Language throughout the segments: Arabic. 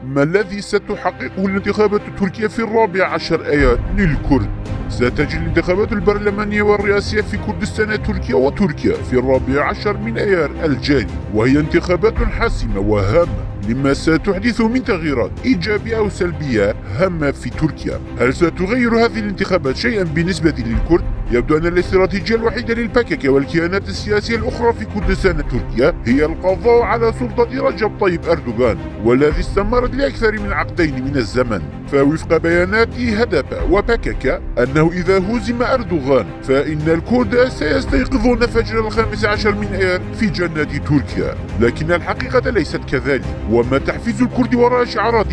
ما الذي ستحققه الانتخابات التركية في 14 آيار للكرد؟ ستجري الانتخابات البرلمانية والرئاسية في كردستان تركيا وتركيا في 14 من آيار الجاري، وهي انتخابات حاسمة وهامة لما ستحدث من تغييرات إيجابية أو سلبية هامة في تركيا. هل ستغير هذه الانتخابات شيئا بالنسبة للكرد؟ يبدو أن الاستراتيجية الوحيدة للبكك والكيانات السياسية الأخرى في كردستان تركيا هي القضاء على سلطة رجب طيب أردوغان، والذي استمرت لأكثر من عقدين من الزمن. فوفق بيانات هدبة وبكك أنه إذا هزم أردوغان فإن الكرد سيستيقظون فجر 15 من آيار في جنات تركيا، لكن الحقيقة ليست كذلك. وما تحفيز الكرد وراء شعارات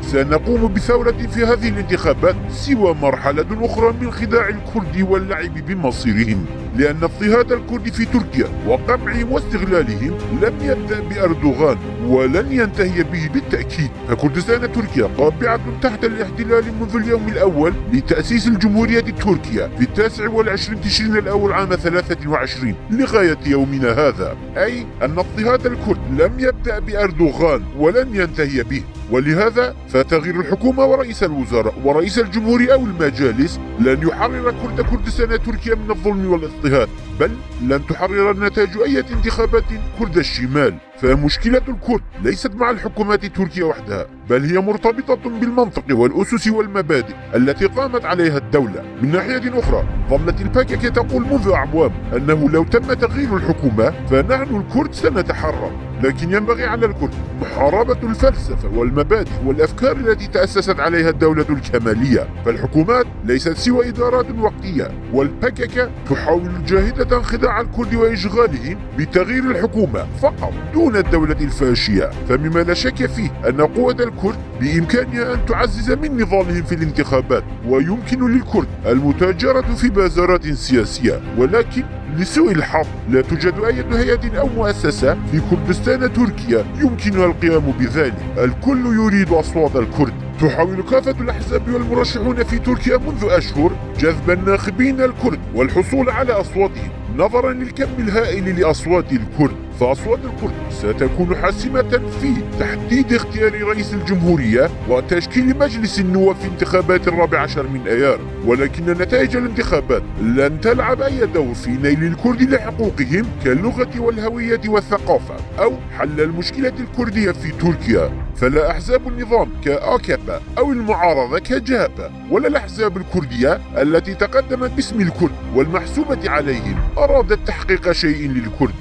سنقوم بثورة في هذه الانتخابات سوى مرحلة أخرى من خداع الكرد واللعب بمصيرهم، لأن اضطهاد الكرد في تركيا وقمعهم واستغلالهم لم يبدأ بأردوغان ولن ينتهي به بالتأكيد. فكردستان تركيا قابعة تحت الاحتلال منذ اليوم الأول لتأسيس الجمهورية التركية في 29 تشرين الأول عام 23 لغاية يومنا هذا، أي أن اضطهاد الكرد لم يبدأ بأردوغان ولن ينتهي به. ولهذا فتغيير الحكومة ورئيس الوزراء ورئيس الجمهورية أو المجالس لن يحرر كردستان تركيا من الظلم والاضطهاد، بل لن تحرر النتائج أي انتخابات كرد الشمال. فمشكلة الكرد ليست مع الحكومات التركية وحدها، بل هي مرتبطة بالمنطق والأسس والمبادئ التي قامت عليها الدولة. من ناحية أخرى ظلت البكك تقول منذ أعوام أنه لو تم تغيير الحكومة فنحن الكرد سنتحرر، لكن ينبغي على الكرد محاربة الفلسفة والمبادئ والأفكار التي تأسست عليها الدولة الكمالية. فالحكومات ليست سوى إدارات وقتية، والبكك تحاول جاهدة خداع الكرد وإشغالهم بتغيير الحكومة فقط دون الدولة الفاشية. فمما لا شك فيه أن قوة الكرد بإمكانها أن تعزز من نضالهم في الانتخابات، ويمكن للكرد المتاجرة في بازارات سياسية، ولكن لسوء الحظ لا توجد أي هيئة أو مؤسسة في كردستان تركيا يمكنها القيام بذلك. الكل يريد أصوات الكرد. تحاول كافة الأحزاب والمرشحون في تركيا منذ أشهر جذب الناخبين الكرد والحصول على أصواتهم نظرا للكم الهائل لأصوات الكرد. فأصوات الكرد ستكون حاسمة في تحديد اختيار رئيس الجمهورية وتشكيل مجلس النواب في انتخابات 14 من آيار، ولكن نتائج الانتخابات لن تلعب أي دور في نيل الكرد لحقوقهم كاللغة والهوية والثقافة أو حل المشكلة الكردية في تركيا. فلا أحزاب النظام كآكابا أو المعارضة كجابا ولا الأحزاب الكردية التي تقدمت باسم الكرد والمحسوبة عليهم أرادت تحقيق شيء للكرد.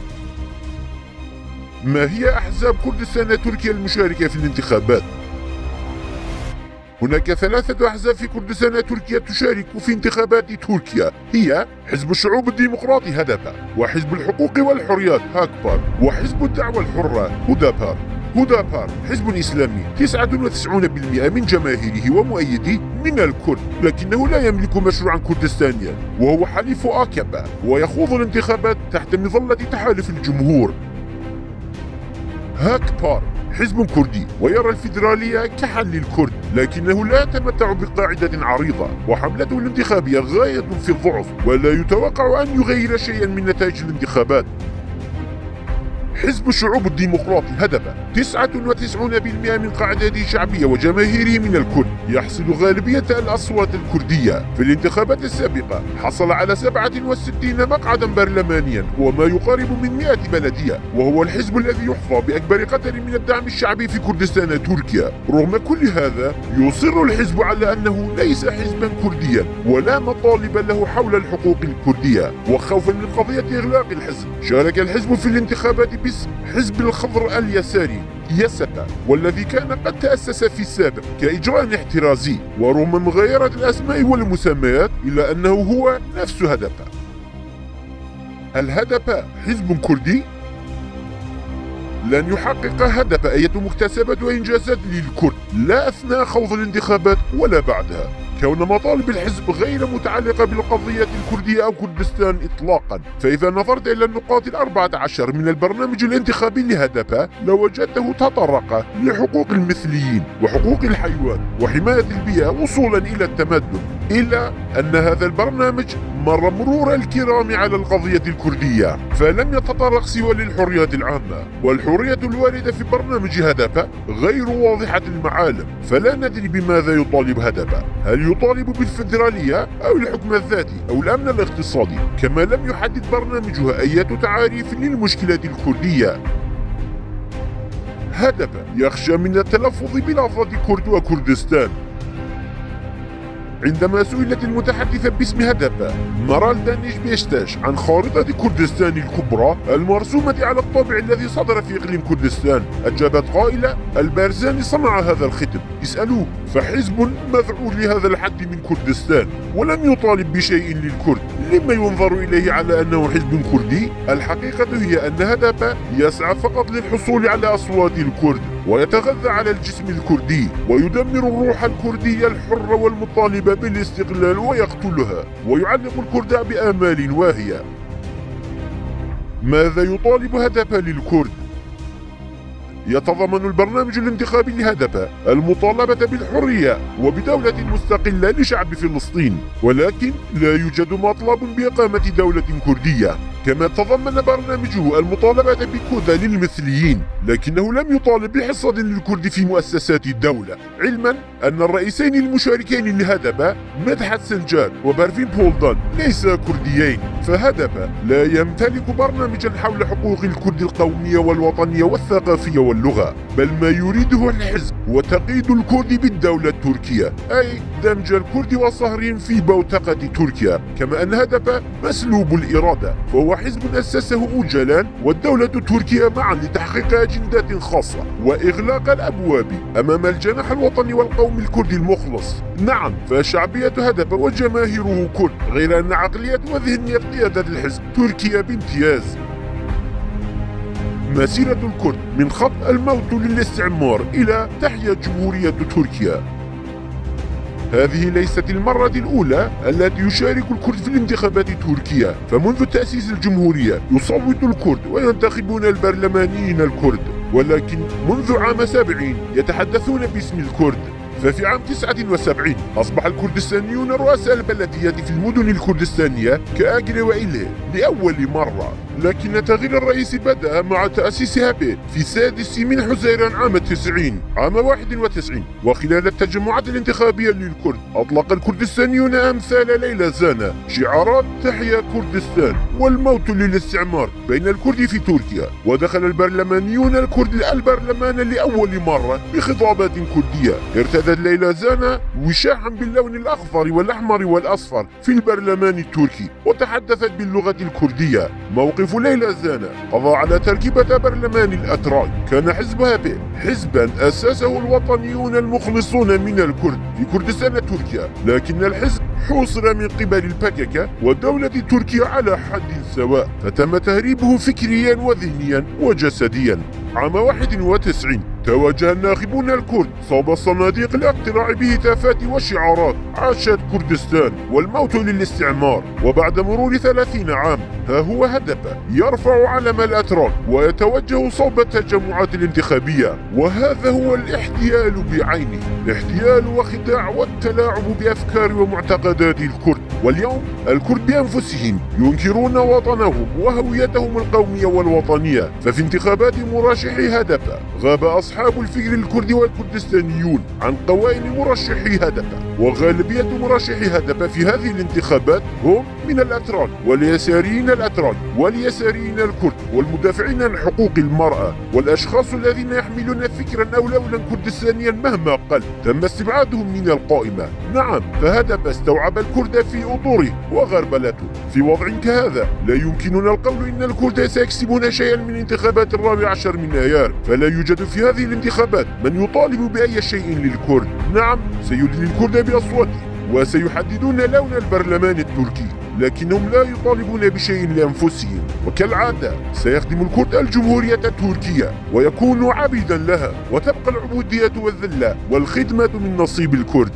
ما هي أحزاب كردستان تركيا المشاركة في الانتخابات؟ هناك 3 أحزاب في كردستان تركيا تشارك في انتخابات تركيا، هي حزب الشعوب الديمقراطي هدبة، وحزب الحقوق والحريات هاكبار، وحزب الدعوة الحرة هدابار. هدابار حزب إسلامي 99% من جماهيره ومؤيديه من الكرد، لكنه لا يملك مشروعا كردستانيا وهو حليف آكابا، ويخوض الانتخابات تحت مظلة تحالف الجمهور. هاكبار حزب كردي ويرى الفيدرالية كحل للكرد، لكنه لا يتمتع بقاعدة عريضة، وحملته الانتخابية غاية في الضعف ولا يتوقع أن يغير شيئا من نتائج الانتخابات. حزب الشعوب الديمقراطي هدبة 99% من قاعدته شعبية وجماهيره من الكرد، يحصد غالبية الأصوات الكردية. في الانتخابات السابقة حصل على 67 مقعدا برلمانيا وما يقارب من 100 بلدية، وهو الحزب الذي يحظى بأكبر قدر من الدعم الشعبي في كردستان تركيا. رغم كل هذا يصر الحزب على أنه ليس حزبا كرديا ولا مطالب له حول الحقوق الكردية، وخوفا من قضية إغلاق الحزب شارك الحزب في الانتخابات باسم حزب الخضر اليساري يستا، والذي كان قد تأسس في السابق كإجراء احترازي، ورغم مغايرة الأسماء والمسميات إلا أنه هو نفس هدبة. هل هدبة حزب كردي؟ لن يحقق هدبة أي مكتسبات وإنجازات للكرد لا أثناء خوض الانتخابات ولا بعدها. كون مطالب الحزب غير متعلقة بالقضية الكردية أو كردستان إطلاقا. فإذا نظرت إلى النقاط 14 من البرنامج الانتخابي لهدف لوجدته تطرق لحقوق المثليين وحقوق الحيوان وحماية البيئة وصولا إلى التمدن، إلا أن هذا البرنامج مر مرور الكرام على القضية الكردية، فلم يتطرق سوى للحريات العامة، والحرية الواردة في برنامج هدف غير واضحة المعالم. فلا ندري بماذا يطالب هدف، هل يطالب بالفيدرالية أو الحكم الذاتي أو الأمن الاقتصادي؟ كما لم يحدد برنامجها أي تعاريف للمشكلة الكردية. هدف يخشى من التلفظ بلفظ كرد وكردستان. عندما سئلت المتحدثة باسم هدف مرال دانيش بيشتاش عن خارطة كردستان الكبرى المرسومة على الطابع الذي صدر في إقليم كردستان، أجابت قائلة: البارزاني صنع هذا الختم، اسألوه، فحزب مدعو لهذا الحد من كردستان ولم يطالب بشيء للكرد، لما ينظر إليه على أنه حزب كردي؟ الحقيقة هي أن هدف يسعى فقط للحصول على أصوات الكرد ويتغذى على الجسم الكردي ويدمر الروح الكردية الحرة والمطالبة بالاستقلال ويقتلها ويعلق الكرد بآمال واهية. ماذا يطالب هدف للكرد؟ يتضمن البرنامج الانتخابي لهدف المطالبة بالحرية وبدولة مستقلة لشعب فلسطين، ولكن لا يوجد مطلب بإقامة دولة كردية. كما تضمن برنامجه المطالبة بكوتا للمثليين، لكنه لم يطالب بحصة للكرد في مؤسسات الدولة، علما أن الرئيسين المشاركين لهدف مدحت سنجار وبرفين بولدان ليسا كرديين، فهدف لا يمتلك برنامجا حول حقوق الكرد القومية والوطنية والثقافية واللغة، بل ما يريده الحزب هو تقييد الكرد بالدولة التركية، أي دمج الكرد وصهرهم في بوتقة تركيا. كما أن هدف مسلوب الإرادة، فهو حزب أسسه أوجلان والدولة التركية معا لتحقيق أجندات خاصة وإغلاق الأبواب أمام الجناح الوطني والقومي الكردي المخلص. نعم، فشعبية هدف وجماهيره كرد، غير أن عقلية وذهنية قيادة الحزب تركيا بامتياز. مسيرة الكرد من خط الموت للاستعمار إلى تحيا جمهورية تركيا. هذه ليست المرة الأولى التي يشارك الكرد في الانتخابات التركية، فمنذ تأسيس الجمهورية يصوت الكرد وينتخبون البرلمانيين الكرد، ولكن منذ عام 70 يتحدثون باسم الكرد. ففي عام 79 أصبح الكردستانيون رؤساء البلديات في المدن الكردستانية كآجل وإله لأول مرة، لكن تغيير الرئيس بدأ مع تأسيس هابي في 6 من حزيران عام 90 عام 91. وخلال التجمعات الانتخابية للكرد أطلق الكردستانيون أمثال ليلى زانا شعارات تحيا كردستان والموت للاستعمار بين الكرد في تركيا، ودخل البرلمانيون الكرد البرلمان لأول مرة بخطابات كردية. ارتدت ليلى زانا وشاحا باللون الأخضر والأحمر والأصفر في البرلمان التركي وتحدثت باللغة الكردية. موقف ليلى زانا قضى على تركيبة برلمان الأتراك. كان حزب هابي حزبا أسسه الوطنيون المخلصون من الكرد في كردستان تركيا، لكن الحزب حوصر من قبل البككة والدولة التركية على حد سواء، فتم تهريبه فكريا وذهنيا وجسديا. عام 91 توجه الناخبون الكرد صوب الصناديق لاقتراع بهتافات وشعارات عاشت كردستان والموت للاستعمار. وبعد مرور 30 عام ها هو هدف يرفع علم الأتراك ويتوجه صوب التجمعات الانتخابية، وهذا هو الاحتيال بعينه، الاحتيال وخداع والتلاعب بأفكار ومعتقدات الكرد. واليوم الكرد بأنفسهم ينكرون وطنهم وهويتهم القومية والوطنية، ففي انتخابات مرشحي هدف غاب أصحاب الفكر الكردي والكردستانيون عن قوائم مرشحي هدف، وغالبية مرشحي هدف في هذه الانتخابات هم من الأتراك واليساريين الأتراك واليساريين الكرد والمدافعين عن حقوق المرأة والأشخاص الذين يحملون فكرا أو لونا كردستانيا مهما قل تم استبعادهم من القائمة. نعم، فهدف استوعب الكرد في أطوره وغربلته. في وضع كهذا لا يمكننا القول إن الكرد سيكسبون شيئا من انتخابات 14 من آيار، فلا يوجد في هذه الانتخابات من يطالب بأي شيء للكرد. نعم، سيدلي الكرد بأصواتهم وسيحددون لون البرلمان التركي، لكنهم لا يطالبون بشيء لأنفسهم، وكالعادة سيخدم الكرد الجمهورية التركية ويكون عبيدا لها، وتبقى العبودية والذلة والخدمة من نصيب الكرد.